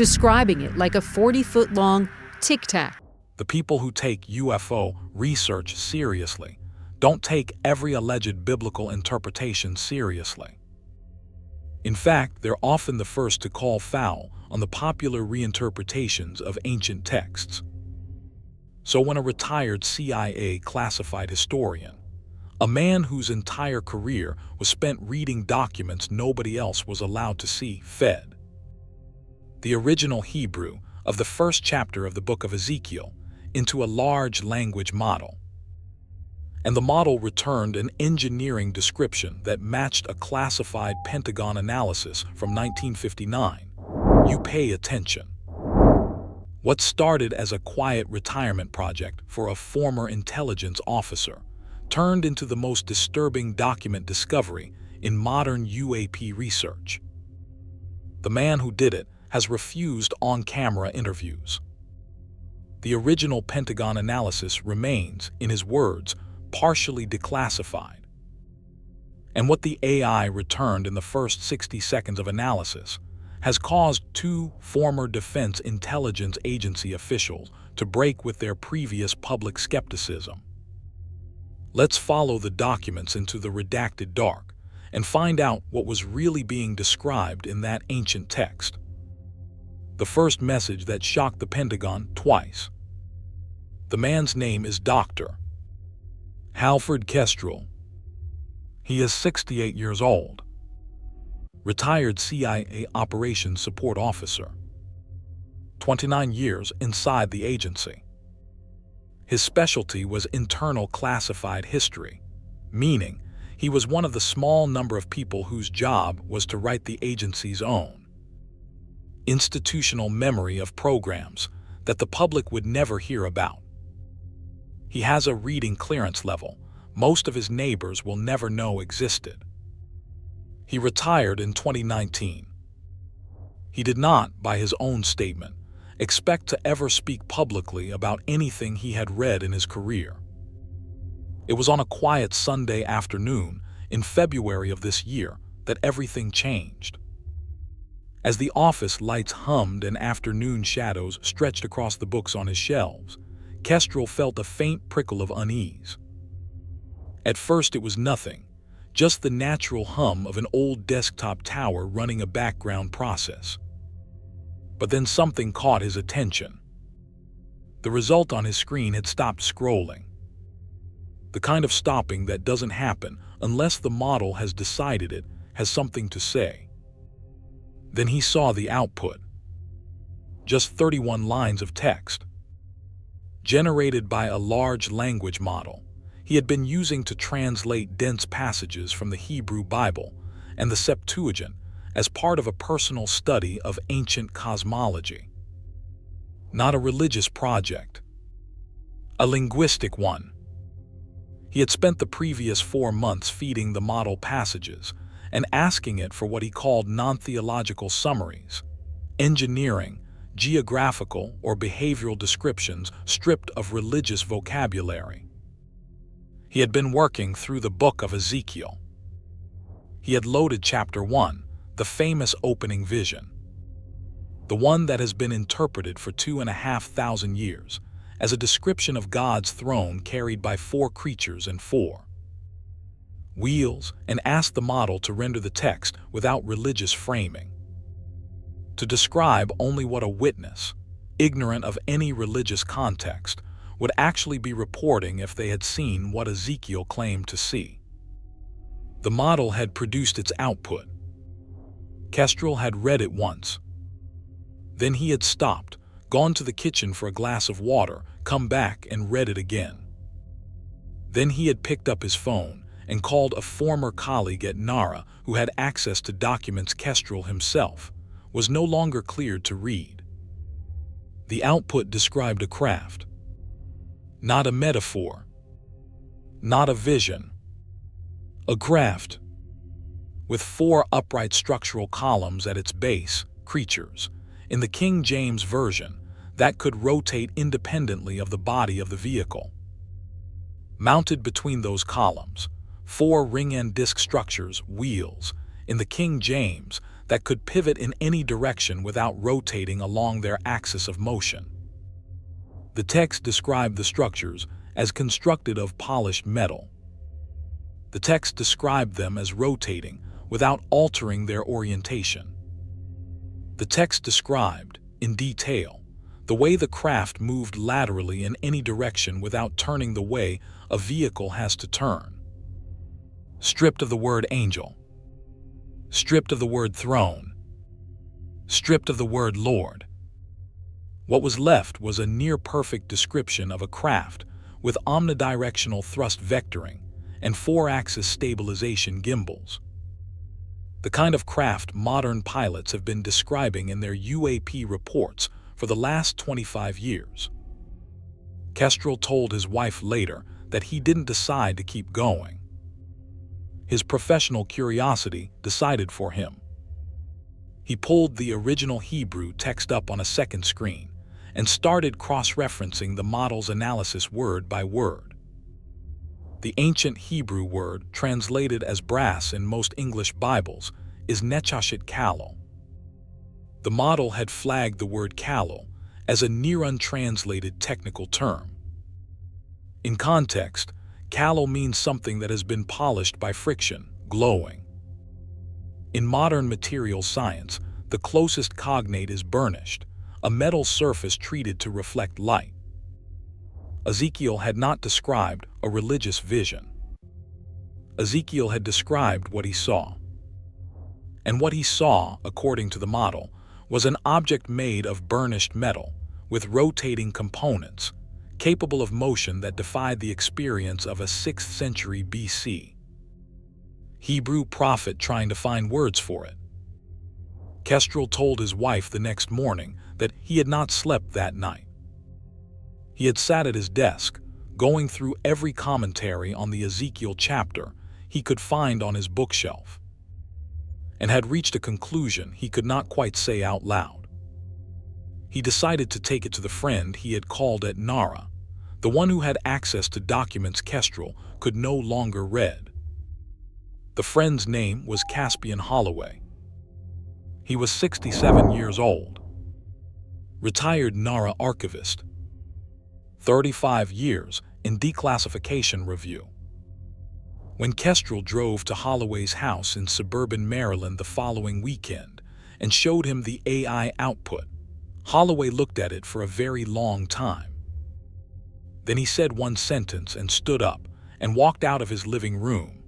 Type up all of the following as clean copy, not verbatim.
describing it like a 40-foot-long tic-tac. The people who take UFO research seriously don't take every alleged biblical interpretation seriously. In fact, they're often the first to call foul on the popular reinterpretations of ancient texts. So when a retired CIA classified historian, a man whose entire career was spent reading documents nobody else was allowed to see, fed the original Hebrew of the first chapter of the book of Ezekiel into a large language model, and the model returned an engineering description that matched a classified Pentagon analysis from 1959, you pay attention. What started as a quiet retirement project for a former intelligence officer turned into the most disturbing document discovery in modern UAP research. The man who did it has refused on-camera interviews. The original Pentagon analysis remains, in his words, partially declassified. And what the AI returned in the first 60 seconds of analysis has caused two former Defense Intelligence Agency officials to break with their previous public skepticism. Let's follow the documents into the redacted dark and find out what was really being described in that ancient text. The first message that shocked the Pentagon twice. The man's name is Dr. Halford Kestrel. He is 68 years old, retired CIA Operations Support Officer, 29 years inside the agency. His specialty was internal classified history, meaning he was one of the small number of people whose job was to write the agency's own institutional memory of programs that the public would never hear about. He has a reading clearance level most of his neighbors will never know existed. He retired in 2019. He did not, by his own statement, expect to ever speak publicly about anything he had read in his career. It was on a quiet Sunday afternoon in February of this year that everything changed. As the office lights hummed and afternoon shadows stretched across the books on his shelves, Kestrel felt a faint prickle of unease. At first it was nothing, just the natural hum of an old desktop tower running a background process. But then something caught his attention. The result on his screen had stopped scrolling. The kind of stopping that doesn't happen unless the model has decided it has something to say. Then he saw the output. Just 31 lines of text, generated by a large language model he had been using to translate dense passages from the Hebrew Bible and the Septuagint as part of a personal study of ancient cosmology. Not a religious project, a linguistic one. He had spent the previous 4 months feeding the model passages and asking it for what he called non-theological summaries, engineering, geographical or behavioral descriptions stripped of religious vocabulary. He had been working through the book of Ezekiel. He had loaded chapter 1, the famous opening vision, the one that has been interpreted for 2,500 years as a description of God's throne carried by 4 creatures and 4 wheels, and asked the model to render the text without religious framing, to describe only what a witness, ignorant of any religious context, would actually be reporting if they had seen what Ezekiel claimed to see. The model had produced its output. Kestrel had read it once. Then he had stopped, gone to the kitchen for a glass of water, come back and read it again. Then he had picked up his phone and called a former colleague at NARA who had access to documents Kestrel himself was no longer cleared to read. The output described a craft, not a metaphor, not a vision, a craft with 4 upright structural columns at its base, creatures, in the King James Version, that could rotate independently of the body of the vehicle. Mounted between those columns, 4 ring-end disc structures, wheels, in the King James, that could pivot in any direction without rotating along their axis of motion. The text described the structures as constructed of polished metal. The text described them as rotating without altering their orientation. The text described, in detail, the way the craft moved laterally in any direction without turning the way a vehicle has to turn. Stripped of the word angel, stripped of the word throne, stripped of the word Lord. What was left was a near-perfect description of a craft with omnidirectional thrust vectoring and 4-axis stabilization gimbals. The kind of craft modern pilots have been describing in their UAP reports for the last 25 years. Kestrel told his wife later that he didn't decide to keep going. His professional curiosity decided for him. He pulled the original Hebrew text up on a second screen and started cross-referencing the model's analysis word by word. The ancient Hebrew word, translated as brass in most English Bibles, is nechashet kalo. The model had flagged the word kalo as a near-untranslated technical term. In context, kalo means something that has been polished by friction, glowing. In modern material science, the closest cognate is burnished, a metal surface treated to reflect light. Ezekiel had not described a religious vision. Ezekiel had described what he saw. And what he saw, according to the model, was an object made of burnished metal, with rotating components, capable of motion that defied the experience of a 6th century BC. Hebrew prophet trying to find words for it. Kestrel told his wife the next morning that he had not slept that night. He had sat at his desk, going through every commentary on the Ezekiel chapter he could find on his bookshelf, and had reached a conclusion he could not quite say out loud. He decided to take it to the friend he had called at Nara, the one who had access to documents Kestrel could no longer read. The friend's name was Caspian Holloway. He was 67 years old, retired Nara archivist, 35 years in declassification review. When Kestrel drove to Holloway's house in suburban Maryland the following weekend and showed him the AI output, Holloway looked at it for a very long time. Then he said one sentence and stood up and walked out of his living room,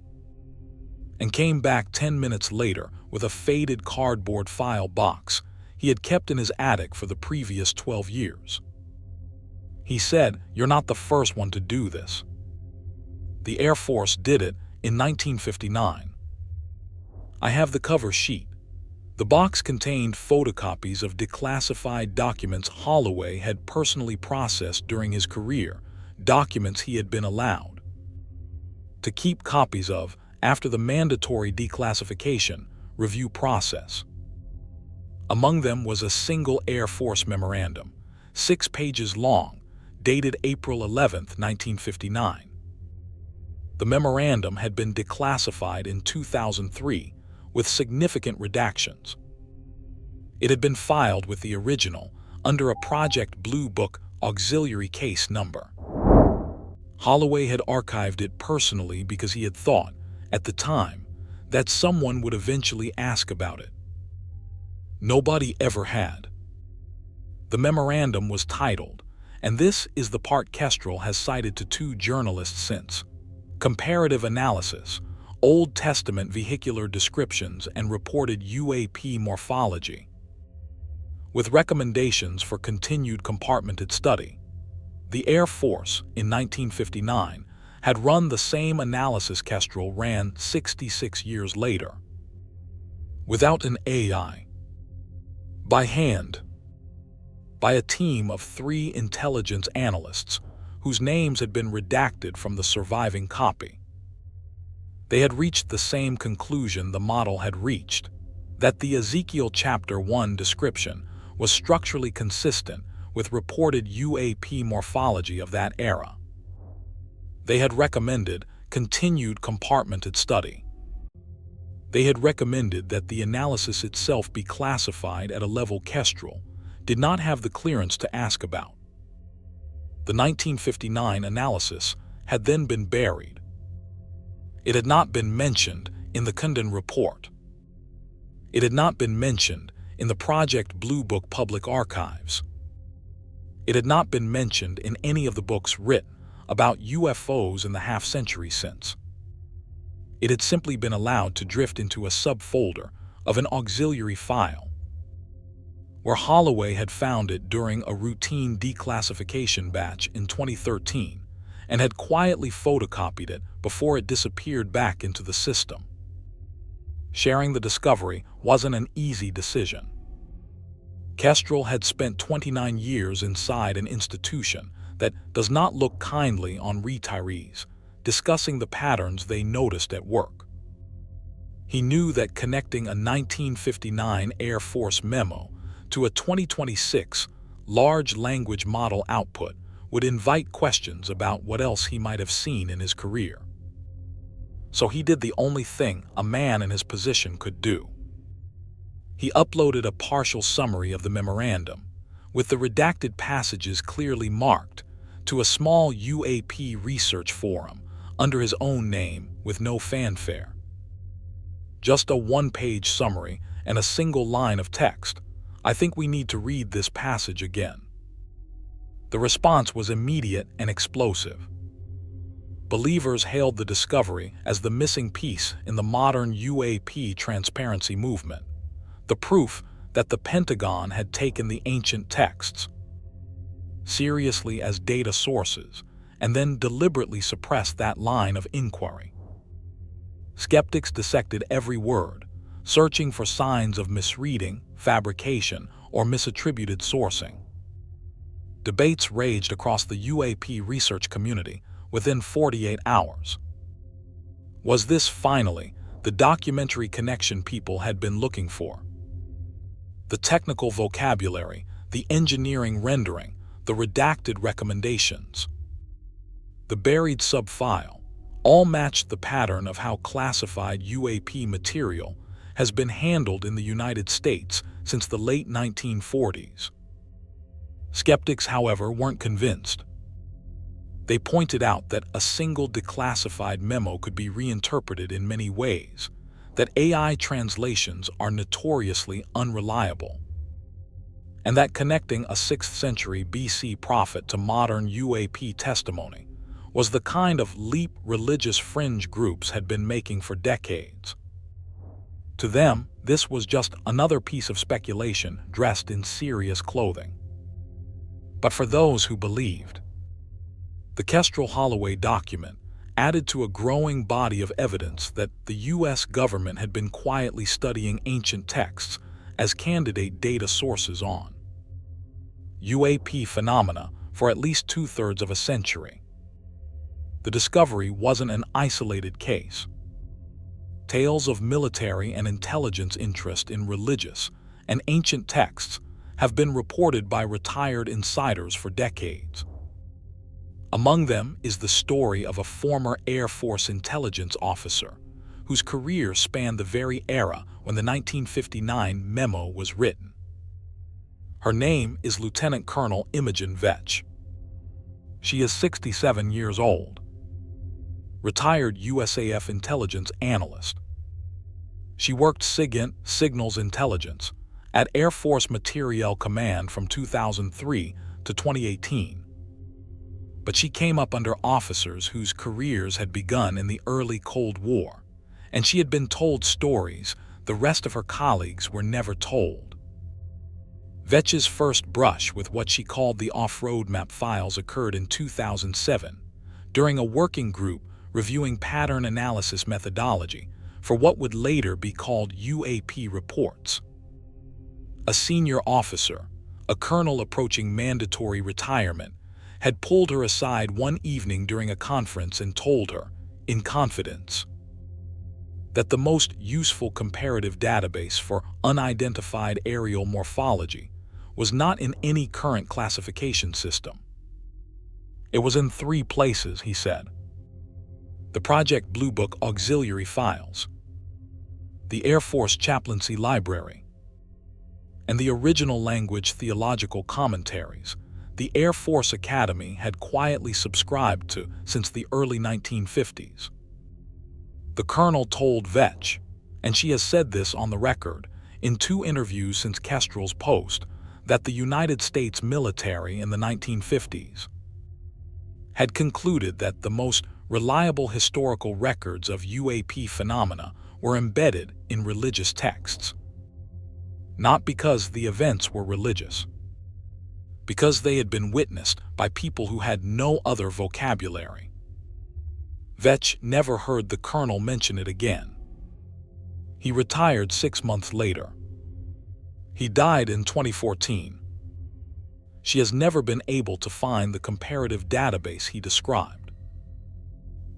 and came back 10 minutes later with a faded cardboard file box he had kept in his attic for the previous 12 years. He said, "You're not the first one to do this. The Air Force did it in 1959. I have the cover sheet." The box contained photocopies of declassified documents Holloway had personally processed during his career, documents he had been allowed to keep copies of after the mandatory declassification review process. Among them was a single Air Force memorandum, 6 pages long, dated April 11, 1959. The memorandum had been declassified in 2003 with significant redactions. It had been filed with the original under a Project Blue Book auxiliary case number. Holloway had archived it personally because he had thought, at the time, that someone would eventually ask about it. Nobody ever had. The memorandum was titled, and this is the part Kestrel has cited to 2 journalists since, Comparative Analysis, Old Testament Vehicular Descriptions and Reported UAP Morphology, with recommendations for continued compartmented study. The Air Force, in 1959, had run the same analysis Kestrel ran 66 years later, without an AI, by hand, by a team of 3 intelligence analysts whose names had been redacted from the surviving copy. They had reached the same conclusion the model had reached, that the Ezekiel chapter 1 description was structurally consistent with reported UAP morphology of that era. They had recommended continued compartmented study. They had recommended that the analysis itself be classified at a level Kestrel did not have the clearance to ask about. The 1959 analysis had then been buried. It had not been mentioned in the Condon report. It had not been mentioned in the Project Blue Book public archives. It had not been mentioned in any of the books written about UFOs in the half-century since. It had simply been allowed to drift into a subfolder of an auxiliary file, where Holloway had found it during a routine declassification batch in 2013 and had quietly photocopied it before it disappeared back into the system. Sharing the discovery wasn't an easy decision. Kestrel had spent 29 years inside an institution that does not look kindly on retirees, discussing the patterns they noticed at work. He knew that connecting a 1959 Air Force memo to a 2026 large language model output would invite questions about what else he might have seen in his career. So he did the only thing a man in his position could do. He uploaded a partial summary of the memorandum, with the redacted passages clearly marked, to a small UAP research forum under his own name with no fanfare. Just a one-page summary and a single line of text. "I think we need to read this passage again." The response was immediate and explosive. Believers hailed the discovery as the missing piece in the modern UAP transparency movement, the proof that the Pentagon had taken the ancient texts seriously as data sources and then deliberately suppressed that line of inquiry. Skeptics dissected every word, searching for signs of misreading, fabrication, or misattributed sourcing. Debates raged across the UAP research community within 48 hours. Was this finally the documentary connection people had been looking for? The technical vocabulary, the engineering rendering, the redacted recommendations, the buried subfile, all matched the pattern of how classified UAP material has been handled in the United States since the late 1940s. Skeptics, however, weren't convinced. They pointed out that a single declassified memo could be reinterpreted in many ways, that AI translations are notoriously unreliable, and that connecting a 6th century BC prophet to modern UAP testimony was the kind of leap religious fringe groups had been making for decades. To them, this was just another piece of speculation dressed in serious clothing. But for those who believed, the Kestrel-Holloway document added to a growing body of evidence that the U.S. government had been quietly studying ancient texts as candidate data sources on UAP phenomena for at least 2/3 of a century. The discovery wasn't an isolated case. Tales of military and intelligence interest in religious and ancient texts have been reported by retired insiders for decades. Among them is the story of a former Air Force intelligence officer whose career spanned the very era when the 1959 memo was written. Her name is Lieutenant Colonel Imogen Vetch. She is 67 years old, retired USAF intelligence analyst. She worked SIGINT, Signals Intelligence, at Air Force Materiel Command from 2003 to 2018. But she came up under officers whose careers had begun in the early Cold War, and she had been told stories the rest of her colleagues were never told. Vetch's first brush with what she called the off-road map files occurred in 2007, during a working group reviewing pattern analysis methodology for what would later be called UAP reports. A senior officer, a colonel approaching mandatory retirement, had pulled her aside one evening during a conference and told her, in confidence, that the most useful comparative database for unidentified aerial morphology was not in any current classification system. It was in 3 places, he said. The Project Blue Book auxiliary files, the Air Force Chaplaincy Library, and the original language theological commentaries the Air Force Academy had quietly subscribed to since the early 1950s. The colonel told Vetch, and she has said this on the record in 2 interviews since Kestrel's post, that the United States military in the 1950s had concluded that the most reliable historical records of UAP phenomena were embedded in religious texts. Not because the events were religious, because they had been witnessed by people who had no other vocabulary. Vetch never heard the colonel mention it again. He retired 6 months later. He died in 2014. She has never been able to find the comparative database he described.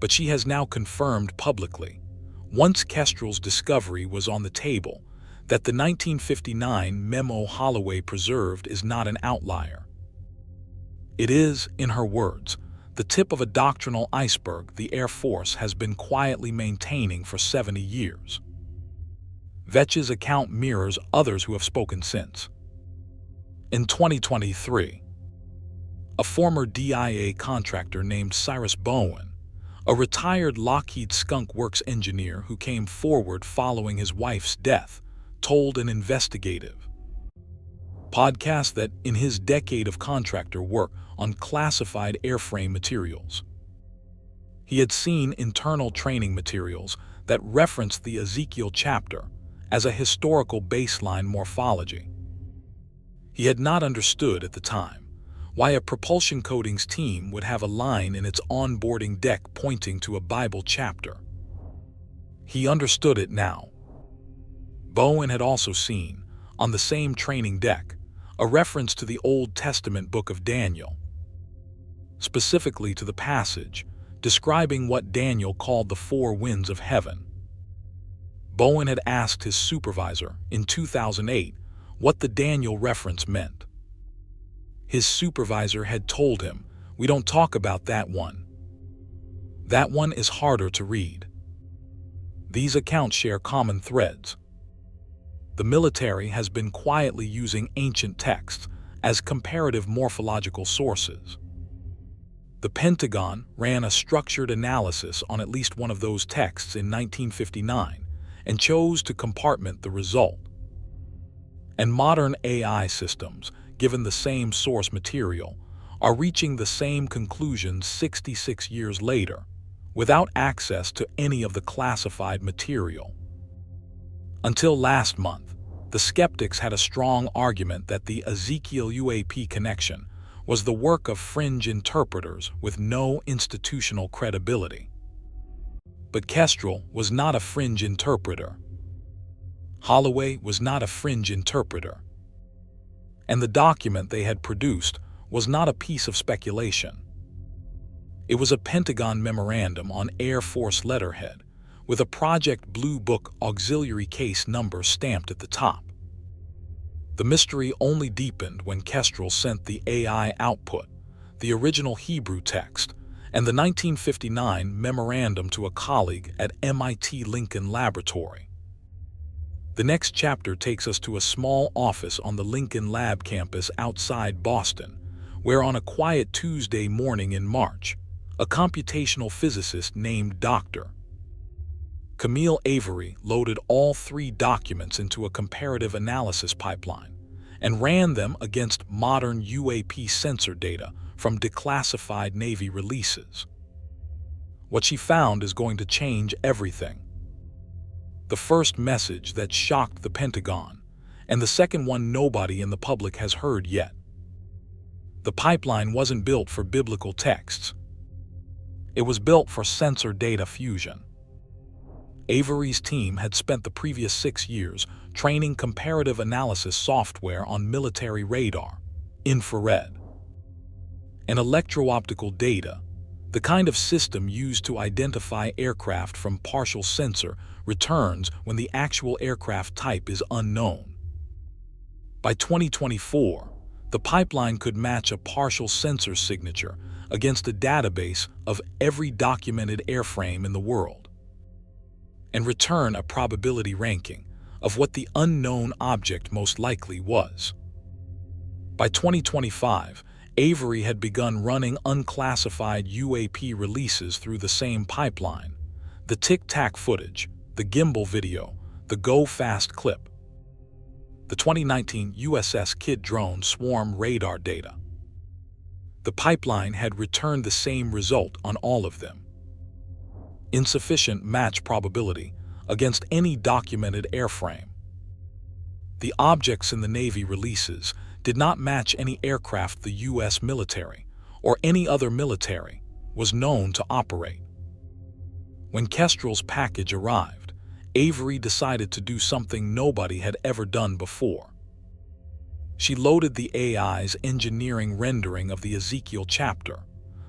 But she has now confirmed publicly, once Kestrel's discovery was on the table, that the 1959 memo Holloway preserved is not an outlier. It is, in her words, the tip of a doctrinal iceberg the Air Force has been quietly maintaining for 70 years. Vetch's account mirrors others who have spoken since. In 2023, a former DIA contractor named Cyrus Bowen, a retired Lockheed Skunk Works engineer who came forward following his wife's death, told an investigative podcast that in his decade of contractor work on classified airframe materials, he had seen internal training materials that referenced the Ezekiel chapter as a historical baseline morphology. He had not understood at the time why a propulsion coatings team would have a line in its onboarding deck pointing to a Bible chapter. He understood it now. Bowen had also seen, on the same training deck, a reference to the Old Testament book of Daniel, specifically to the passage describing what Daniel called the 4 winds of heaven. Bowen had asked his supervisor in 2008 what the Daniel reference meant. His supervisor had told him, "We don't talk about that one. That one is harder to read." These accounts share common threads. The military has been quietly using ancient texts as comparative morphological sources. The Pentagon ran a structured analysis on at least one of those texts in 1959 and chose to compartment the result. And modern AI systems, given the same source material, are reaching the same conclusions 66 years later, without access to any of the classified material. Until last month, the skeptics had a strong argument that the Ezekiel UAP connection was the work of fringe interpreters with no institutional credibility. But Kestrel was not a fringe interpreter. Holloway was not a fringe interpreter. And the document they had produced was not a piece of speculation. It was a Pentagon memorandum on Air Force letterhead, with a Project Blue Book auxiliary case number stamped at the top. The mystery only deepened when Kestrel sent the AI output, the original Hebrew text, and the 1959 memorandum to a colleague at MIT Lincoln Laboratory. The next chapter takes us to a small office on the Lincoln Lab campus outside Boston, where on a quiet Tuesday morning in March, a computational physicist named Dr. Camille Avery loaded all 3 documents into a comparative analysis pipeline and ran them against modern UAP sensor data from declassified Navy releases. What she found is going to change everything. The first message that shocked the Pentagon, and the second one nobody in the public has heard yet. The pipeline wasn't built for biblical texts. It was built for sensor data fusion. Avery's team had spent the previous 6 years training comparative analysis software on military radar, infrared, and electro-optical data, the kind of system used to identify aircraft from partial sensor returns when the actual aircraft type is unknown. By 2024, the pipeline could match a partial sensor signature against a database of every documented airframe in the world. and return a probability ranking of what the unknown object most likely was. By 2025, Avery had begun running unclassified UAP releases through the same pipeline: the tic-tac footage, the gimbal video, the go-fast clip, the 2019 USS Kidd drone swarm radar data. The pipeline had returned the same result on all of them: insufficient match probability against any documented airframe. The objects in the Navy releases did not match any aircraft the U.S. military or any other military was known to operate. When Kestrel's package arrived, Avery decided to do something nobody had ever done before. She loaded the AI's engineering rendering of the Ezekiel chapter,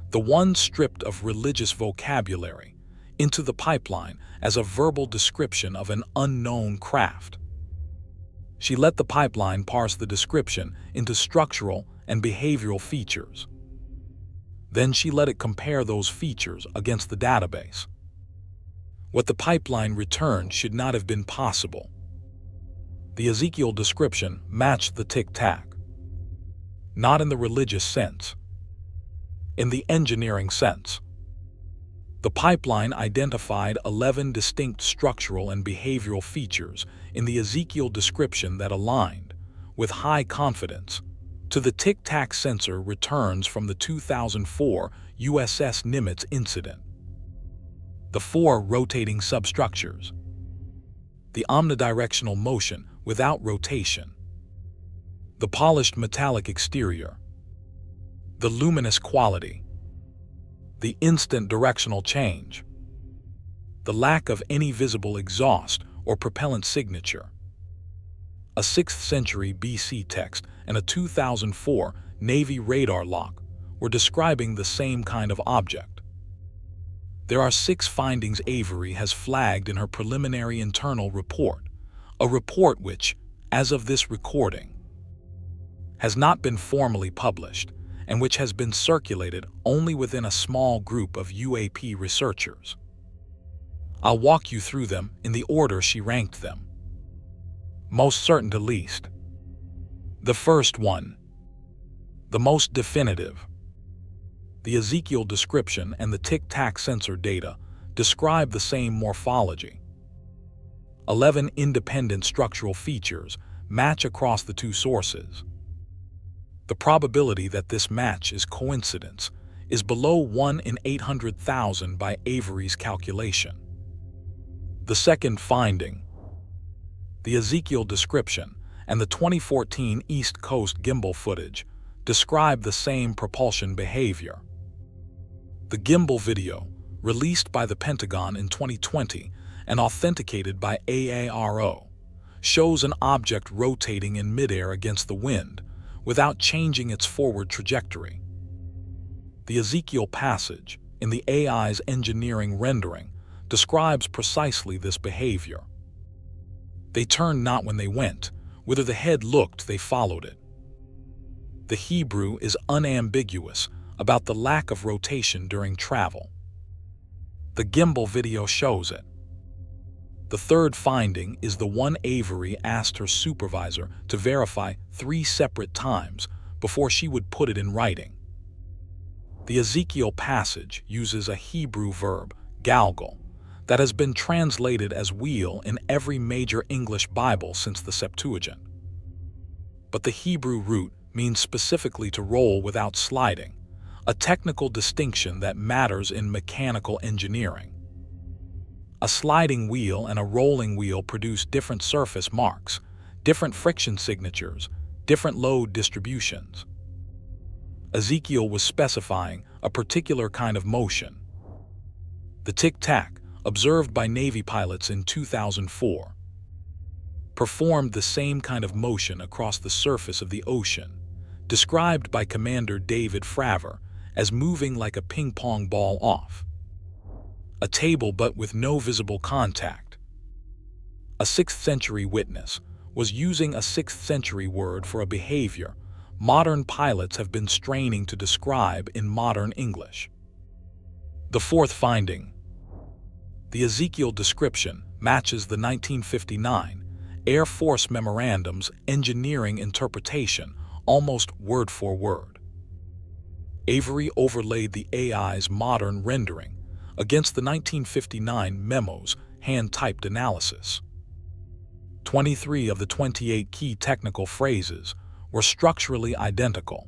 the one stripped of religious vocabulary, into the pipeline as a verbal description of an unknown craft. She let the pipeline parse the description into structural and behavioral features. Then she let it compare those features against the database. What the pipeline returned should not have been possible. The Ezekiel description matched the tic-tac. Not in the religious sense. In the engineering sense. The pipeline identified 11 distinct structural and behavioral features in the Ezekiel description that aligned, with high confidence, to the tic-tac sensor returns from the 2004 USS Nimitz incident. The 4 rotating substructures. The omnidirectional motion without rotation. The polished metallic exterior. The luminous quality. The instant directional change. The lack of any visible exhaust or propellant signature. A 6th century BC text and a 2004 Navy radar lock were describing the same kind of object. There are 6 findings Avery has flagged in her preliminary internal report, a report which, as of this recording, has not been formally published, and which has been circulated only within a small group of UAP researchers. I'll walk you through them in the order she ranked them. Most certain to least. The first one. The most definitive. The Ezekiel description and the tic-tac sensor data describe the same morphology. 11 independent structural features match across the 2 sources. The probability that this match is coincidence is below 1 in 800,000 by Avery's calculation. The second finding. The Ezekiel description and the 2014 East Coast gimbal footage describe the same propulsion behavior. The gimbal video, released by the Pentagon in 2020 and authenticated by AARO, shows an object rotating in midair against the wind without changing its forward trajectory. The Ezekiel passage in the AI's engineering rendering describes precisely this behavior. They turned not when they went, whither the head looked they followed it. The Hebrew is unambiguous about the lack of rotation during travel. The gimbal video shows it. The third finding is the one Avery asked her supervisor to verify 3 separate times before she would put it in writing. The Ezekiel passage uses a Hebrew verb, galgal, that has been translated as wheel in every major English Bible since the Septuagint. But the Hebrew root means specifically to roll without sliding, a technical distinction that matters in mechanical engineering. A sliding wheel and a rolling wheel produce different surface marks, different friction signatures, different load distributions. Ezekiel was specifying a particular kind of motion. The tic-tac, observed by Navy pilots in 2004, performed the same kind of motion across the surface of the ocean, described by Commander David Fravor as moving like a ping-pong ball off a table but with no visible contact. A 6th century witness was using a 6th century word for a behavior modern pilots have been straining to describe in modern English. The fourth finding. The Ezekiel description matches the 1959 Air Force Memorandum's engineering interpretation almost word for word. Avery overlaid the AI's modern rendering against the 1959 memo's hand-typed analysis. 23 of the 28 key technical phrases were structurally identical.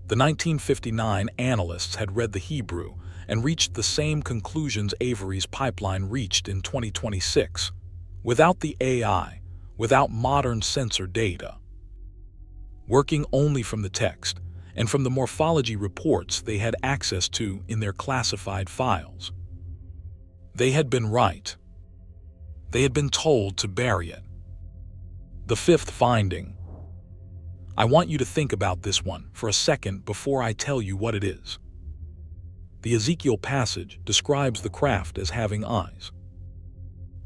The 1959 analysts had read the Hebrew and reached the same conclusions Avery's pipeline reached in 2026, without the AI, without modern sensor data. Working only from the text and from the morphology reports they had access to in their classified files. They had been right. They had been told to bury it. The fifth finding. I want you to think about this one for a second before I tell you what it is. The Ezekiel passage describes the craft as having eyes.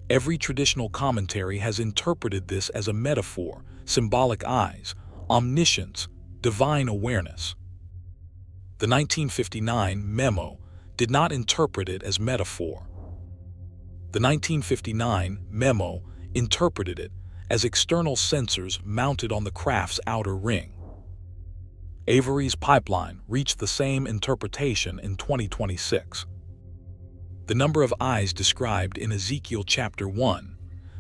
Every traditional commentary has interpreted this as a metaphor, symbolic eyes, omniscience, divine awareness. The 1959 memo did not interpret it as metaphor. The 1959 memo interpreted it as external sensors mounted on the craft's outer ring. Avery's pipeline reached the same interpretation in 2026. The number of eyes described in Ezekiel chapter 1,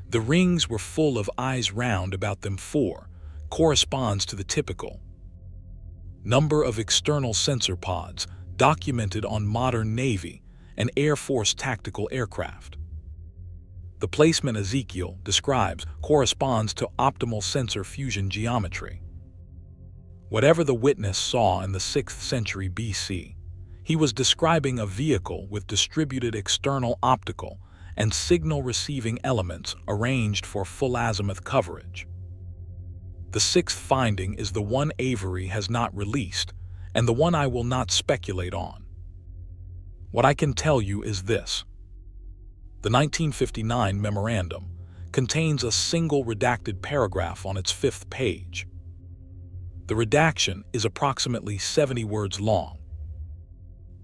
the rings were full of eyes round about them 4, corresponds to the typical number of external sensor pods documented on modern Navy and Air Force tactical aircraft. The placement Ezekiel describes corresponds to optimal sensor fusion geometry. Whatever the witness saw in the 6th century BC, he was describing a vehicle with distributed external optical and signal receiving elements arranged for full azimuth coverage. The sixth finding is the one Avery has not released, and the one I will not speculate on. What I can tell you is this. The 1959 memorandum contains a single redacted paragraph on its 5th page. The redaction is approximately 70 words long.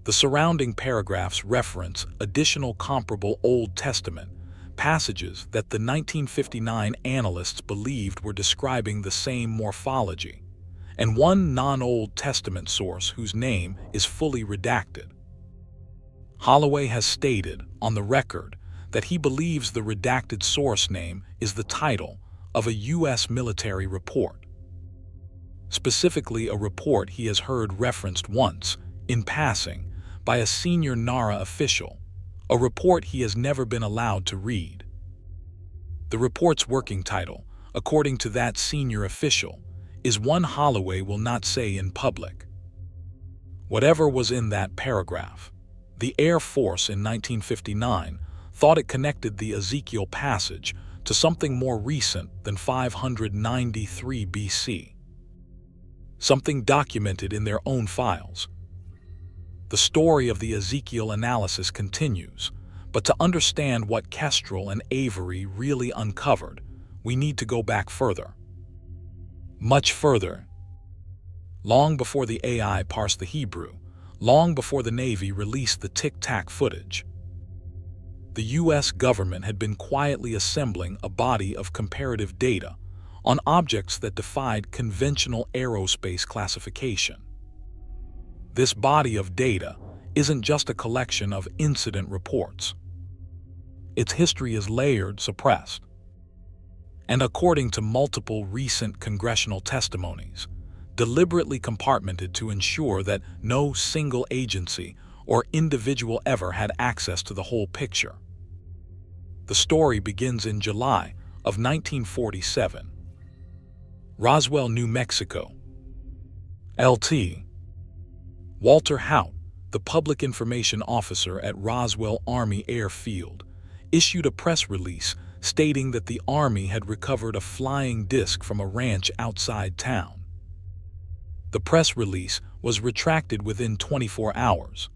The surrounding paragraphs reference additional comparable Old Testament passages that the 1959 analysts believed were describing the same morphology, and one non-Old Testament source whose name is fully redacted. Holloway has stated on the record that he believes the redacted source name is the title of a U.S. military report. Specifically, a report he has heard referenced once, in passing, by a senior NARA official, a report he has never been allowed to read. The report's working title, according to that senior official, is one Holloway will not say in public. Whatever was in that paragraph, the Air Force in 1959 thought it connected the Ezekiel passage to something more recent than 593 BC. Something documented in their own files. The story of the Ezekiel analysis continues, but to understand what Kestrel and Avery really uncovered, we need to go back further. Much further. Long before the AI parsed the Hebrew, long before the Navy released the tic-tac footage, the U.S. government had been quietly assembling a body of comparative data on objects that defied conventional aerospace classification. This body of data isn't just a collection of incident reports. Its history is layered, suppressed, and according to multiple recent congressional testimonies, deliberately compartmented to ensure that no single agency or individual ever had access to the whole picture. The story begins in July of 1947. Roswell, New Mexico. Lt. Walter Haut, the public information officer at Roswell Army Airfield, issued a press release stating that the Army had recovered a flying disc from a ranch outside town. The press release was retracted within 24 hours.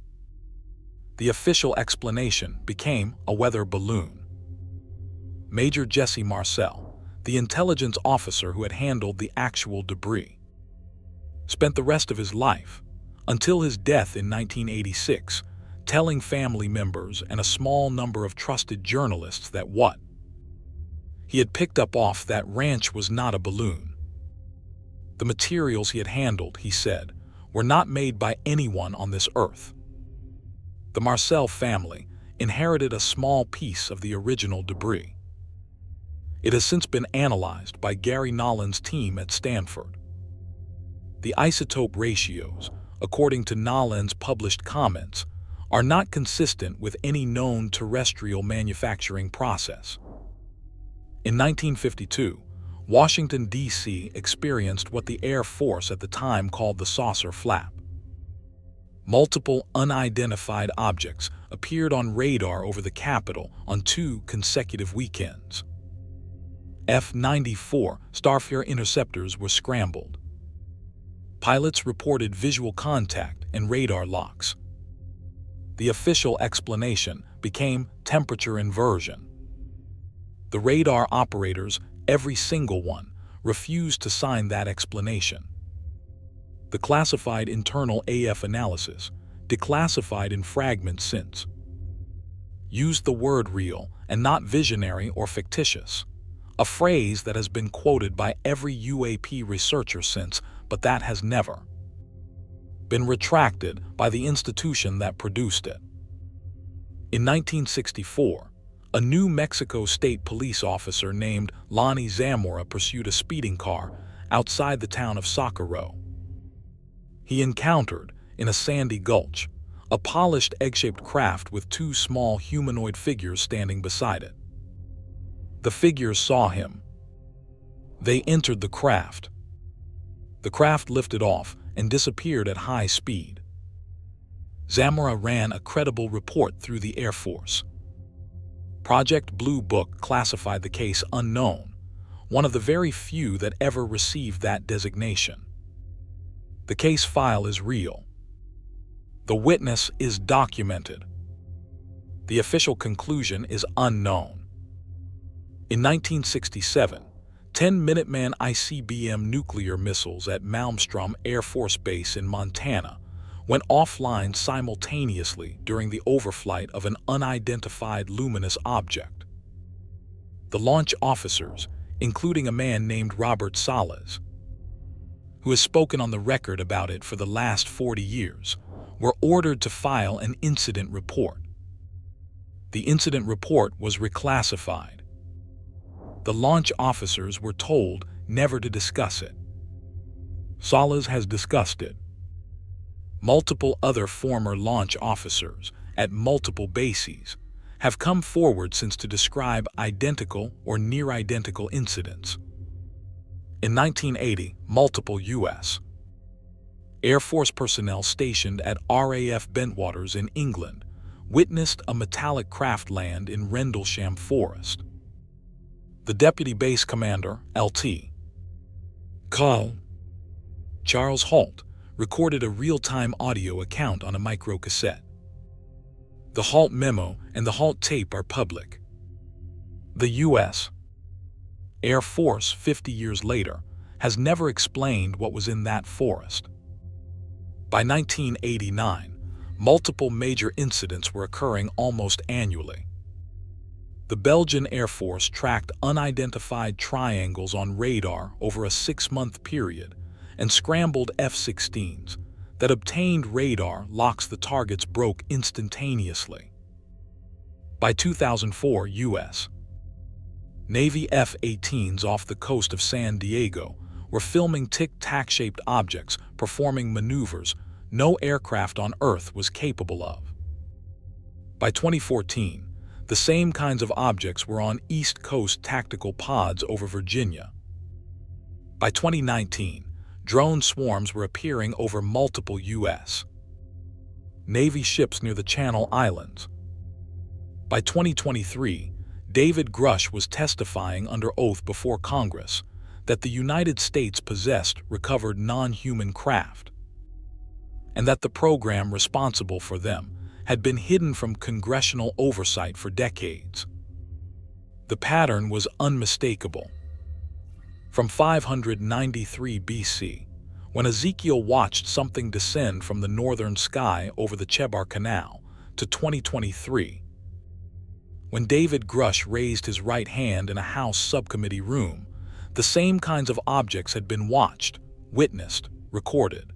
The official explanation became a weather balloon. Major Jesse Marcel, the intelligence officer who had handled the actual debris, spent the rest of his life, until his death in 1986, telling family members and a small number of trusted journalists that what he had picked up off that ranch was not a balloon. The materials he had handled, he said, were not made by anyone on this earth. The Marcel family inherited a small piece of the original debris. It has since been analyzed by Gary Nolan's team at Stanford. The isotope ratios, according to Nolan's published comments, are not consistent with any known terrestrial manufacturing process. In 1952, Washington, D.C. experienced what the Air Force at the time called the saucer flap. Multiple unidentified objects appeared on radar over the Capitol on 2 consecutive weekends. F-94 Starfire interceptors were scrambled. Pilots reported visual contact and radar locks. The official explanation became temperature inversion. The radar operators, every single one, refused to sign that explanation. The classified internal AF analysis, declassified in fragments since, used the word real and not visionary or fictitious, a phrase that has been quoted by every UAP researcher since, but that has never been retracted by the institution that produced it. In 1964, a New Mexico State police officer named Lonnie Zamora pursued a speeding car outside the town of Socorro. He encountered, in a sandy gulch, a polished egg-shaped craft with 2 small humanoid figures standing beside it. The figures saw him. They entered the craft. The craft lifted off and disappeared at high speed. Zamora ran a credible report through the Air Force. Project Blue Book classified the case unknown, one of the very few that ever received that designation. The case file is real. The witness is documented. The official conclusion is unknown. In 1967, 10 Minuteman ICBM nuclear missiles at Malmstrom Air Force Base in Montana went offline simultaneously during the overflight of an unidentified luminous object. The launch officers, including a man named Robert Salas, who has spoken on the record about it for the last 40 years, were ordered to file an incident report. The incident report was reclassified. The launch officers were told never to discuss it. Salas has discussed it. Multiple other former launch officers at multiple bases have come forward since to describe identical or near-identical incidents. In 1980, multiple U.S. Air Force personnel stationed at RAF Bentwaters in England witnessed a metallic craft land in Rendlesham Forest. The Deputy Base Commander, Lt. Col. Charles Halt, recorded a real-time audio account on a microcassette. The Halt memo and the Halt tape are public. The U.S. Air Force, 50 years later, has never explained what was in that forest. By 1989, multiple major incidents were occurring almost annually. The Belgian Air Force tracked unidentified triangles on radar over a 6-month period and scrambled F-16s that obtained radar locks the targets broke instantaneously. By 2004, U.S. Navy F-18s off the coast of San Diego were filming tic-tac-shaped objects performing maneuvers no aircraft on Earth was capable of. By 2014, the same kinds of objects were on East Coast tactical pods over Virginia. By 2019, drone swarms were appearing over multiple U.S. Navy ships near the Channel Islands. By 2023, David Grush was testifying under oath before Congress that the United States possessed recovered non-human craft, and that the program responsible for them had been hidden from congressional oversight for decades. The pattern was unmistakable. From 593 BC, when Ezekiel watched something descend from the northern sky over the Chebar Canal, to 2023, when David Grush raised his right hand in a House subcommittee room. The same kinds of objects had been watched, witnessed, recorded,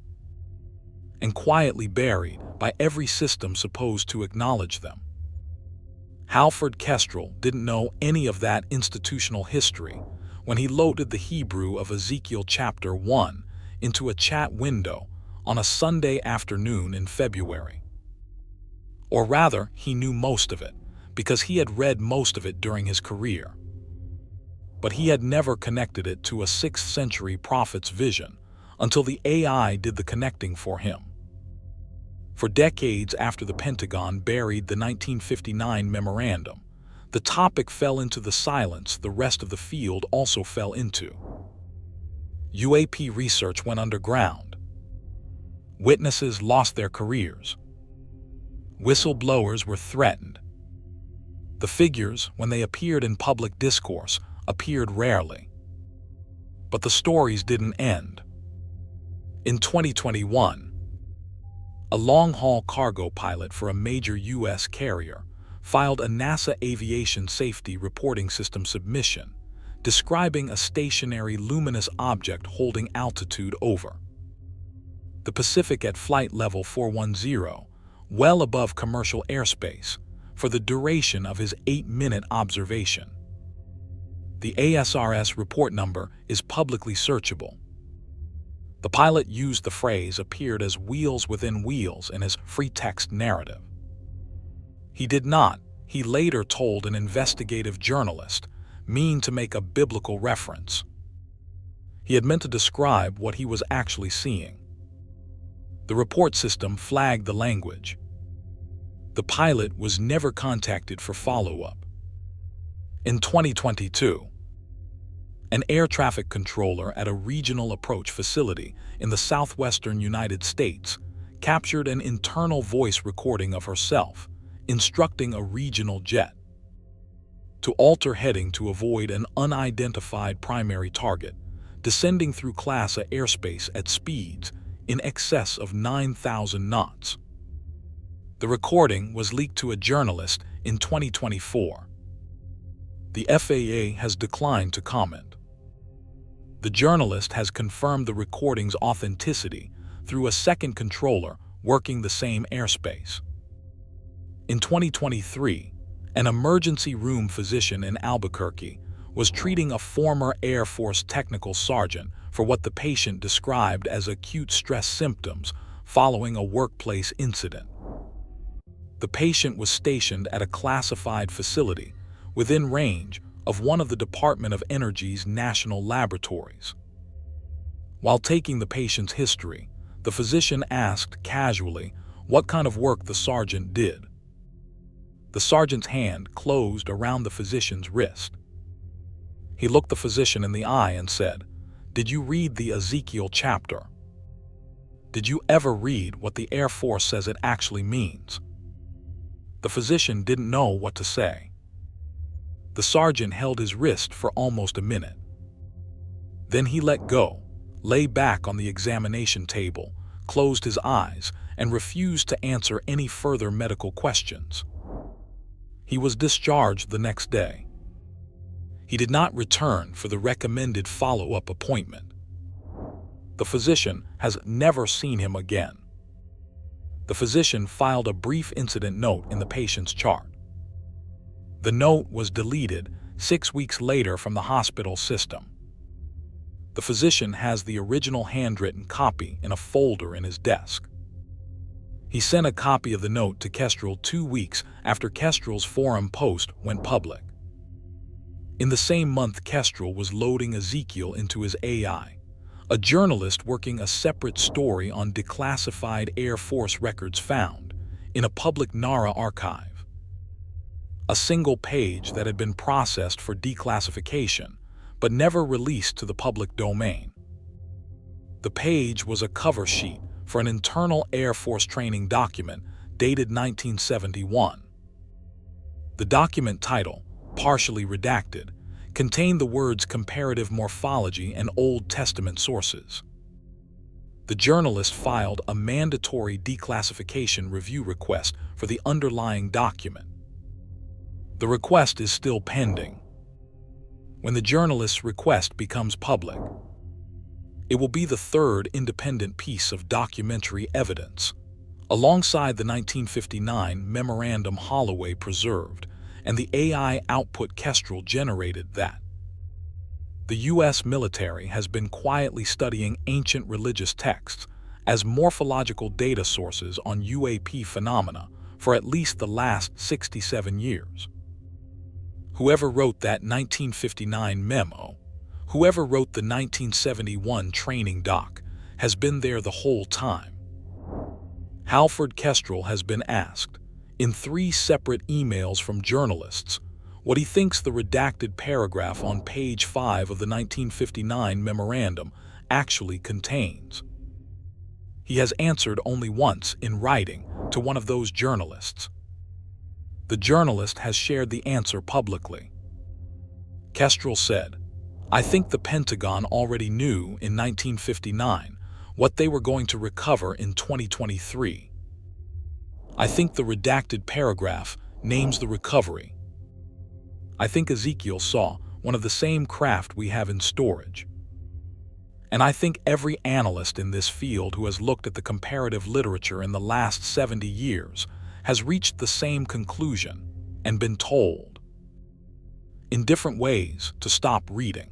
and quietly buried by every system supposed to acknowledge them. Halford Kestrel didn't know any of that institutional history when he loaded the Hebrew of Ezekiel chapter 1 into a chat window on a Sunday afternoon in February. Or rather, he knew most of it, because he had read most of it during his career. But he had never connected it to a 6th century prophet's vision until the AI did the connecting for him. For decades after the Pentagon buried the 1959 memorandum, the topic fell into the silence the rest of the field also fell into. UAP research went underground. Witnesses lost their careers. Whistleblowers were threatened. The figures, when they appeared in public discourse, appeared rarely. But the stories didn't end. In 2021, a long-haul cargo pilot for a major U.S. carrier filed a NASA Aviation Safety Reporting System submission describing a stationary luminous object holding altitude over the Pacific at flight level 410, well above commercial airspace, for the duration of his 8-minute observation. The ASRS report number is publicly searchable. The pilot used the phrase appeared as wheels within wheels in his free text narrative. He did not, he later told an investigative journalist, mean to make a biblical reference. He had meant to describe what he was actually seeing. The report system flagged the language. The pilot was never contacted for follow-up. In 2022, an air traffic controller at a regional approach facility in the southwestern United States captured an internal voice recording of herself, instructing a regional jet to alter heading to avoid an unidentified primary target, descending through Class A airspace at speeds in excess of 9,000 knots. The recording was leaked to a journalist in 2024. The FAA has declined to comment. The journalist has confirmed the recording's authenticity through a second controller working the same airspace. In 2023, an emergency room physician in Albuquerque was treating a former Air Force technical sergeant for what the patient described as acute stress symptoms following a workplace incident. The patient was stationed at a classified facility within range of one of the Department of Energy's national laboratories. While taking the patient's history, the physician asked casually what kind of work the sergeant did. The sergeant's hand closed around the physician's wrist. He looked the physician in the eye and said, "Did you read the Ezekiel chapter? Did you ever read what the Air Force says it actually means?" The physician didn't know what to say. The sergeant held his wrist for almost a minute. Then he let go, lay back on the examination table, closed his eyes, and refused to answer any further medical questions. He was discharged the next day. He did not return for the recommended follow-up appointment. The physician has never seen him again. The physician filed a brief incident note in the patient's chart. The note was deleted 6 weeks later from the hospital system. The physician has the original handwritten copy in a folder in his desk. He sent a copy of the note to Kestrel 2 weeks after Kestrel's forum post went public. In the same month, Kestrel was loading Ezekiel into his AI. A journalist working a separate story on declassified Air Force records found in a public NARA archive. A single page that had been processed for declassification, but never released to the public domain. The page was a cover sheet for an internal Air Force training document dated 1971. The document title, partially redacted, contained the words comparative morphology and Old Testament sources. The The journalist filed a mandatory declassification review request for the underlying document. The request is still pending. When the journalist's request becomes public, it will be the third independent piece of documentary evidence, alongside the 1959 memorandum Holloway preserved and the AI output Kestrel generated that. The U.S. military has been quietly studying ancient religious texts as morphological data sources on UAP phenomena for at least the last 67 years. Whoever wrote that 1959 memo, whoever wrote the 1971 training doc, has been there the whole time. Halford Kestrel has been asked, in 3 separate emails from journalists, what he thinks the redacted paragraph on page 5 of the 1959 memorandum actually contains. He has answered only once in writing to one of those journalists. The journalist has shared the answer publicly. Kestrel said, "I think the Pentagon already knew in 1959 what they were going to recover in 2023. I think the redacted paragraph names the recovery. I think Ezekiel saw one of the same craft we have in storage. And I think every analyst in this field who has looked at the comparative literature in the last 70 years has reached the same conclusion and been told, in different ways, to stop reading."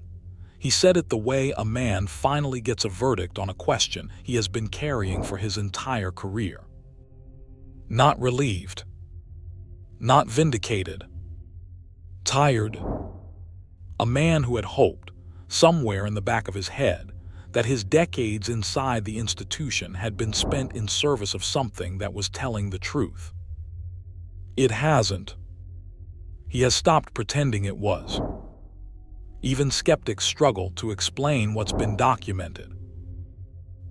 He said it the way a man finally gets a verdict on a question he has been carrying for his entire career. Not relieved. Not vindicated. Tired. A man who had hoped, somewhere in the back of his head, that his decades inside the institution had been spent in service of something that was telling the truth. It hasn't. He has stopped pretending it was. Even skeptics struggle to explain what's been documented.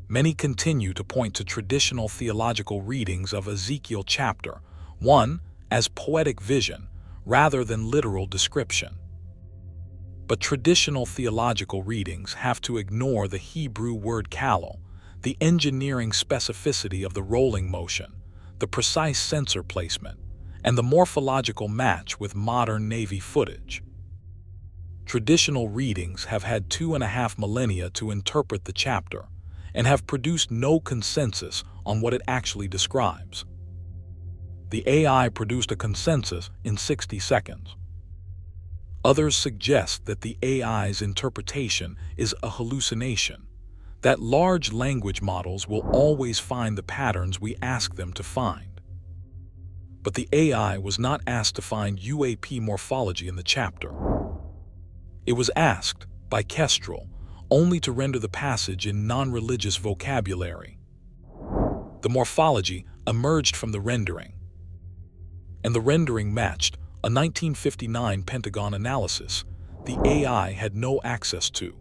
Many continue to point to traditional theological readings of Ezekiel chapter 1 as poetic vision rather than literal description. But traditional theological readings have to ignore the Hebrew word kalal, the engineering specificity of the rolling motion, the precise sensor placement, and the morphological match with modern Navy footage. Traditional readings have had 2.5 millennia to interpret the chapter and have produced no consensus on what it actually describes. The AI produced a consensus in 60 seconds. Others suggest that the AI's interpretation is a hallucination, that large language models will always find the patterns we ask them to find. But the AI was not asked to find UAP morphology in the chapter. It was asked, by Kestrel, only to render the passage in non-religious vocabulary. The morphology emerged from the rendering, and the rendering matched a 1959 Pentagon analysis the AI had no access to.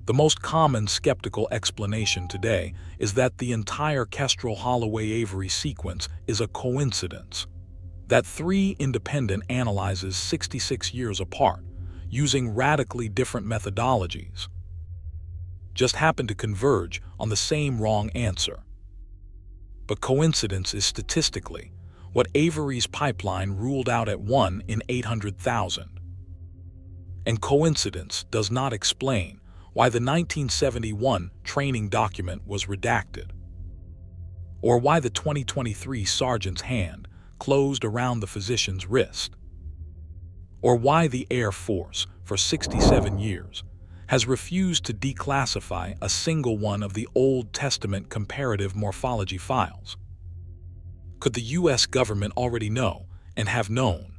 The most common skeptical explanation today is that the entire Kestrel-Holloway-Avery sequence is a coincidence, that 3 independent analyses 66 years apart, using radically different methodologies, just happen to converge on the same wrong answer. But coincidence is statistically what Avery's pipeline ruled out at 1 in 800,000. And coincidence does not explain why the 1971 training document was redacted, or why the 2023 sergeant's hand closed around the physician's wrist, or why the Air Force, for 67 years, has refused to declassify a single one of the Old Testament comparative morphology files. Could the U.S. government already know, and have known,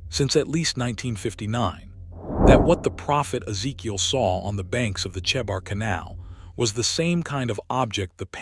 since at least 1959, that what the prophet Ezekiel saw on the banks of the Chebar Canal was the same kind of object the